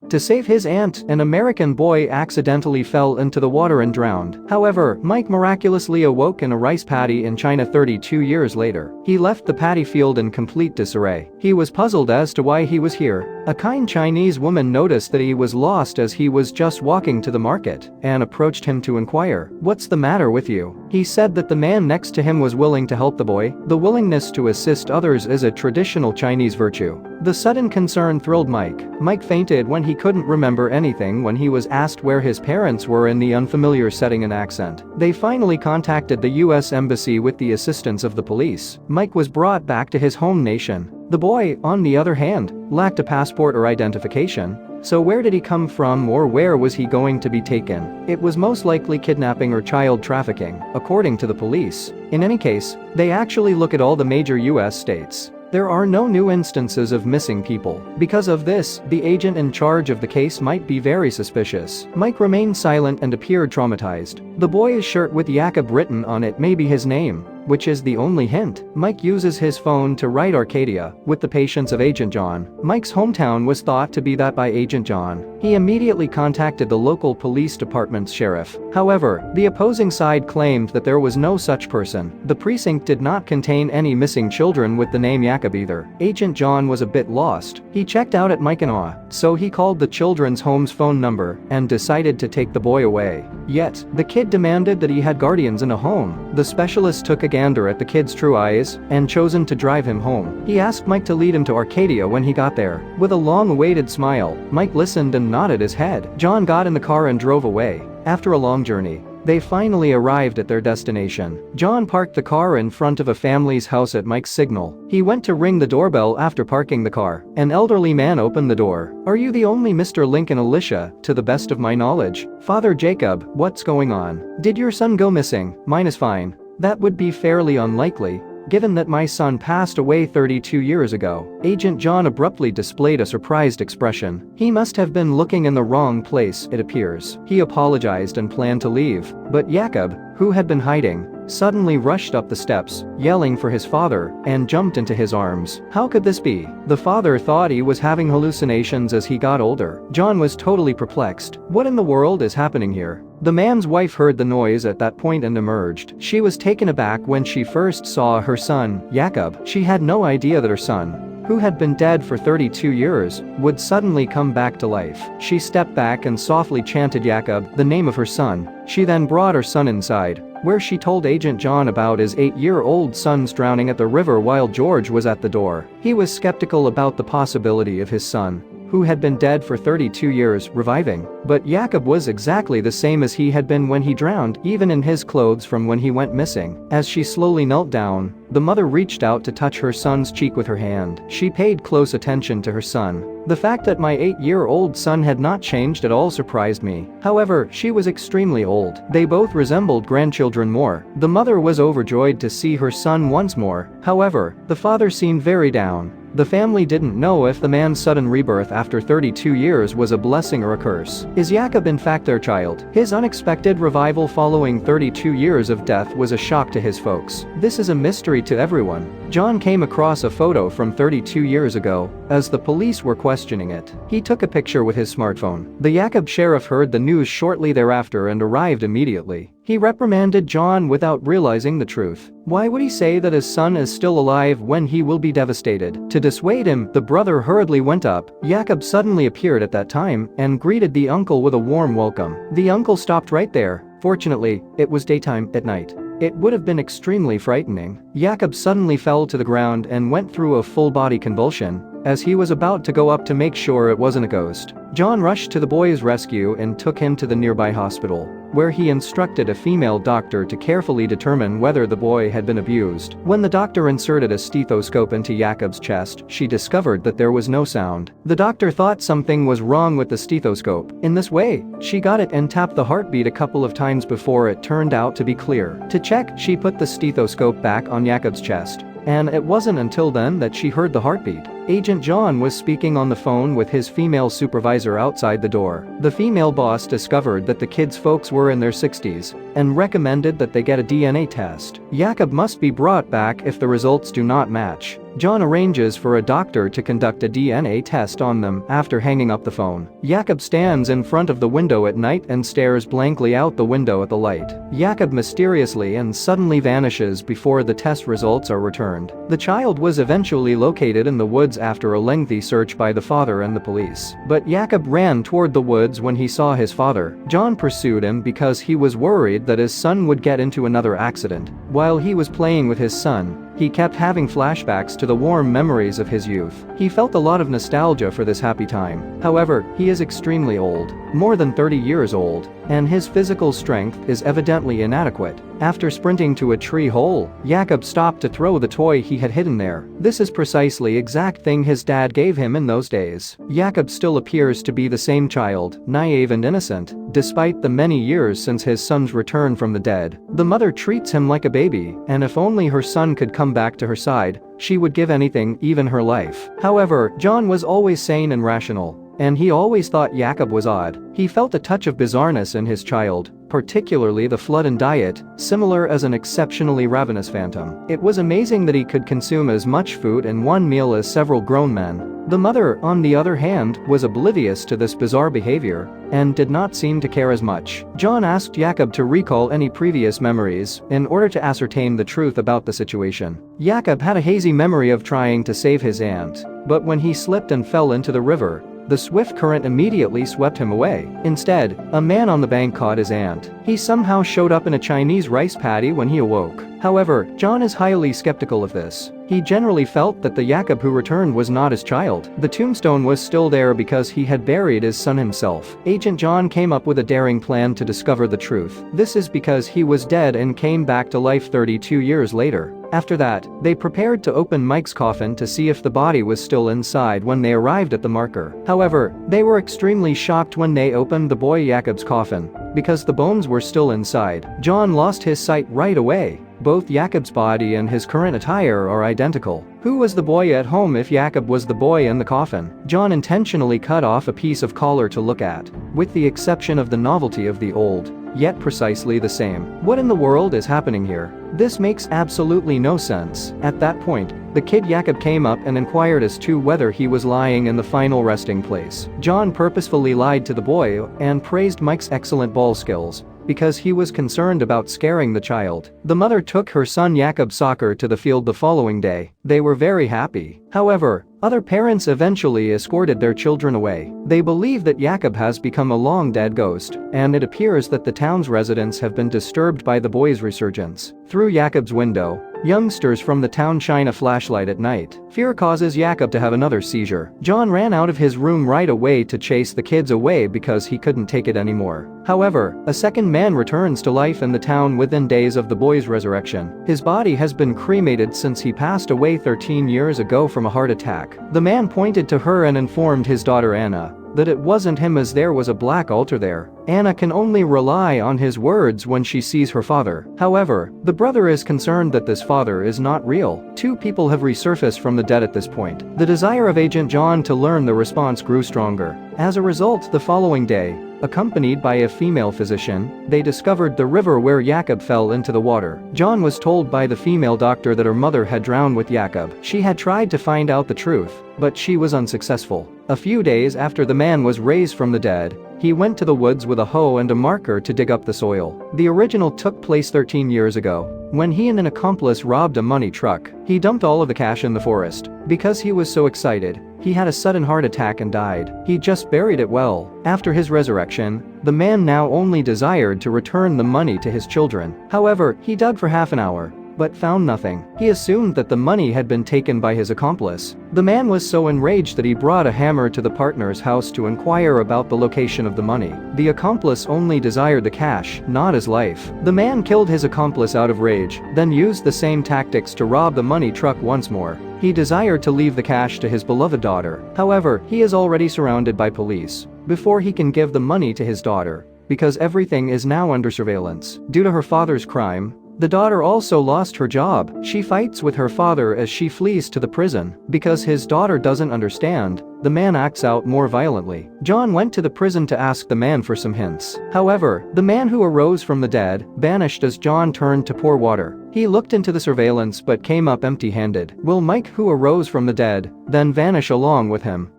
To save his aunt, an American boy accidentally fell into the water and drowned. However, Mike miraculously awoke in a rice paddy in China 32 years later. He left the paddy field in complete disarray. He was puzzled as to why he was here. A kind Chinese woman noticed that he was lost as he was just walking to the market and approached him to inquire, "What's the matter with you?" He said that the man next to him was willing to help the boy. The willingness to assist others is a traditional Chinese virtue. The sudden concern thrilled Mike. Mike fainted when he couldn't remember anything when he was asked where his parents were in the unfamiliar setting and accent. They finally contacted the US Embassy with the assistance of the police. Mike was brought back to his home nation. The boy, on the other hand, lacked a passport or identification. So where did he come from, or where was he going to be taken? It was most likely kidnapping or child trafficking, according to the police. In any case, they actually look at all the major US states. There are no new instances of missing people. Because of this, the agent in charge of the case might be very suspicious. Mike remained silent and appeared traumatized. The boy's shirt with Jakob written on it may be his name, which is the only hint. Mike uses his phone to write Arcadia, with the patience of Agent John. Mike's hometown was thought to be that by Agent John. He immediately contacted the local police department's sheriff. However, the opposing side claimed that there was no such person. The precinct did not contain any missing children with the name Jakob either. Agent John was a bit lost. He checked out at Mike in awe, so he called the children's home's phone number and decided to take the boy away. Yet, the kid demanded that he had guardians in a home. The specialist took a gander at the kid's true eyes and chosen to drive him home. He asked Mike to lead him to Arcadia when he got there. With a long-awaited smile, Mike listened and nodded his head. John got in the car and drove away. After a long journey, they finally arrived at their destination. John parked the car in front of a family's house at Mike's signal. He went to ring the doorbell after parking the car. An elderly man opened the door. "Are you the only Mr. Lincoln?" "Alicia, to the best of my knowledge." "Father Jacob, what's going on? Did your son go missing?" "Mine is fine." "That would be fairly unlikely, given that my son passed away 32 years ago." Agent John abruptly displayed a surprised expression. He must have been looking in the wrong place, it appears. He apologized and planned to leave, but Jakob, who had been hiding, suddenly rushed up the steps, yelling for his father, and jumped into his arms. How could this be? The father thought he was having hallucinations as he got older. John was totally perplexed. What in the world is happening here? The man's wife heard the noise at that point and emerged. She was taken aback when she first saw her son, Jakob. She had no idea that her son, who had been dead for 32 years, would suddenly come back to life. She stepped back and softly chanted Jakob, the name of her son. She then brought her son inside, where she told Agent John about his 8-year-old son's drowning at the river while George was at the door. He was skeptical about the possibility of his son, who had been dead for 32 years, reviving. But Jakob was exactly the same as he had been when he drowned, even in his clothes from when he went missing. As she slowly knelt down, the mother reached out to touch her son's cheek with her hand. She paid close attention to her son. The fact that my 8-year-old son had not changed at all surprised me. However, she was extremely old. They both resembled grandchildren more. The mother was overjoyed to see her son once more. However, the father seemed very down. The family didn't know if the man's sudden rebirth after 32 years was a blessing or a curse. Is Jakob in fact their child? His unexpected revival following 32 years of death was a shock to his folks. This is a mystery to everyone. John came across a photo from 32 years ago, as the police were questioning it. He took a picture with his smartphone. The Jakob sheriff heard the news shortly thereafter and arrived immediately. He reprimanded John without realizing the truth. Why would he say that his son is still alive when he will be devastated? To dissuade him, the brother hurriedly went up. Jakob suddenly appeared at that time and greeted the uncle with a warm welcome. The uncle stopped right there. Fortunately, it was daytime. At night, it would have been extremely frightening. Jakob suddenly fell to the ground and went through a full-body convulsion, as he was about to go up to make sure it wasn't a ghost. John rushed to the boy's rescue and took him to the nearby hospital, where he instructed a female doctor to carefully determine whether the boy had been abused. When the doctor inserted a stethoscope into Jakob's chest, she discovered that there was no sound. The doctor thought something was wrong with the stethoscope. In this way, she got it and tapped the heartbeat a couple of times before it turned out to be clear. To check, she put the stethoscope back on Jakob's chest, and it wasn't until then that she heard the heartbeat. Agent John was speaking on the phone with his female supervisor outside the door. The female boss discovered that the kids' folks were in their 60s, and recommended that they get a DNA test. Jakob must be brought back if the results do not match. John arranges for a doctor to conduct a DNA test on them after hanging up the phone. Jakob stands in front of the window at night and stares blankly out the window at the light. Jakob mysteriously and suddenly vanishes before the test results are returned. The child was eventually located in the woods after a lengthy search by the father and the police. But Jakob ran toward the woods when he saw his father. John pursued him because he was worried that his son would get into another accident. While he was playing with his son, he kept having flashbacks to the warm memories of his youth. He felt a lot of nostalgia for this happy time. However, he is extremely old, more than 30 years old, and his physical strength is evidently inadequate. After sprinting to a tree hole, Jakob stopped to throw the toy he had hidden there. This is precisely exact thing his dad gave him in those days. Jakob still appears to be the same child, naive and innocent, despite the many years since his son's return from the dead. The mother treats him like a baby, and if only her son could come back to her side, she would give anything, even her life. However, John was always sane and rational, and he always thought Jakob was odd. He felt a touch of bizarreness in his child, particularly the flood and diet, similar as an exceptionally ravenous phantom. It was amazing that he could consume as much food in one meal as several grown men. The mother, on the other hand, was oblivious to this bizarre behavior and did not seem to care as much. John asked Jakob to recall any previous memories in order to ascertain the truth about the situation. Jakob had a hazy memory of trying to save his aunt, but when he slipped and fell into the river, the swift current immediately swept him away. Instead, a man on the bank caught his aunt. He somehow showed up in a Chinese rice paddy when he awoke. However, John is highly skeptical of this. He generally felt that the Jakob who returned was not his child. The tombstone was still there because he had buried his son himself. Agent John came up with a daring plan to discover the truth. This is because he was dead and came back to life 32 years later. After that, they prepared to open Mike's coffin to see if the body was still inside when they arrived at the marker. However, they were extremely shocked when they opened the boy Jakob's coffin, because the bones were still inside. John lost his sight right away. Both Jakob's body and his current attire are identical. Who was the boy at home if Jakob was the boy in the coffin? John intentionally cut off a piece of collar to look at, with the exception of the novelty of the old, yet precisely the same. What in the world is happening here? This makes absolutely no sense. At that point, the kid Jakob came up and inquired as to whether he was lying in the final resting place. John purposefully lied to the boy and praised Mike's excellent ball skills, because he was concerned about scaring the child. The mother took her son Jakob soccer to the field the following day. They were very happy. However, other parents eventually escorted their children away. They believe that Jakob has become a long-dead ghost, and it appears that the town's residents have been disturbed by the boy's resurgence. Through Jakob's window, youngsters from the town shine a flashlight at night. Fear causes Jakob to have another seizure. John ran out of his room right away to chase the kids away because he couldn't take it anymore. However, a second man returns to life in the town within days of the boy's resurrection. His body has been cremated since he passed away 13 years ago from a heart attack. The man pointed to her and informed his daughter Anna that it wasn't him as there was a black altar there. Anna can only rely on his words when she sees her father. However, the brother is concerned that this father is not real. Two people have resurfaced from the dead at this point. The desire of Agent John to learn the response grew stronger. As a result, the following day, accompanied by a female physician, they discovered the river where Jakob fell into the water. John was told by the female doctor that her mother had drowned with Jakob. She had tried to find out the truth, but she was unsuccessful. A few days after the man was raised from the dead, he went to the woods with a hoe and a marker to dig up the soil. The original took place 13 years ago, when he and an accomplice robbed a money truck. He dumped all of the cash in the forest. Because he was so excited, he had a sudden heart attack and died. He just buried it well. After his resurrection, the man now only desired to return the money to his children. However, he dug for half an hour, but found nothing. He assumed that the money had been taken by his accomplice. The man was so enraged that he brought a hammer to the partner's house to inquire about the location of the money. The accomplice only desired the cash, not his life. The man killed his accomplice out of rage, then used the same tactics to rob the money truck once more. He desired to leave the cash to his beloved daughter. However, he is already surrounded by police before he can give the money to his daughter, because everything is now under surveillance. Due to her father's crime, The daughter also lost her job. She fights with her father as she flees to the prison. Because his daughter doesn't understand, the man acts out more violently. John went to the prison to ask the man for some hints. However, the man who arose from the dead vanished as John turned to pour water. He looked into the surveillance but came up empty-handed. Will Mike, who arose from the dead, then vanish along with him?